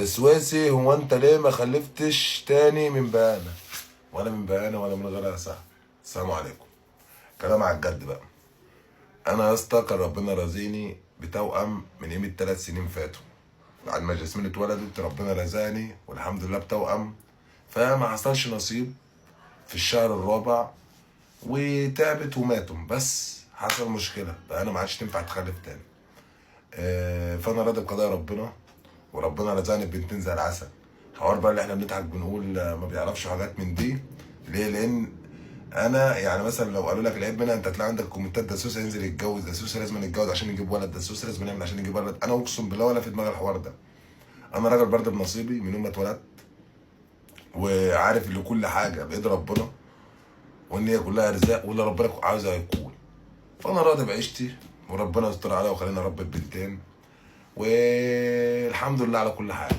سويسي، هو انت ليه ما خلفتش تاني من بهانة؟ ولا من بهانة ولا من غيرها يا صاحبي. السلام عليكم. كلام على الجد بقى. انا يا اسطى كان ربنا رازقني بتوأم من قيمة 3 سنين فاتوا. بعد ما جاسمين اتولدت ربنا رزقني والحمد لله بتوأم. فما حصلش نصيب في الشهر الرابع وتعبت وماتوا. بس حصل مشكلة بقى، انا ما عادش تنفع تخلف تاني. فانا راضي بقضاء ربنا، وربنا رزقني ببنتين زي العسل. حوار بقى اللي احنا بنضحك بنقول ما بيعرفش حاجات من دي. ليه؟ لان انا يعني مثلا لو قالوا لك العيب منها، انت هتلاقي عندك كومنتات ده سوسه ينزل يتجوز، ده سوسه لازم يتجوز عشان يجيب ولد، ده سوسه لازم يعمل عشان يجيب ولد. انا اقسم بالله ولا في دماغي الحوار ده. انا راجل برضه بنصيبي من يوم ما اتولدت، وعارف ان كل حاجه بايد ربنا، وان هي كلها ارزاق واللي ربنا عاوزه هيكون. فانا راضي بعيشتي، وربنا يستر عليا وخلينا رب البنتين، والحمد لله على كل حال.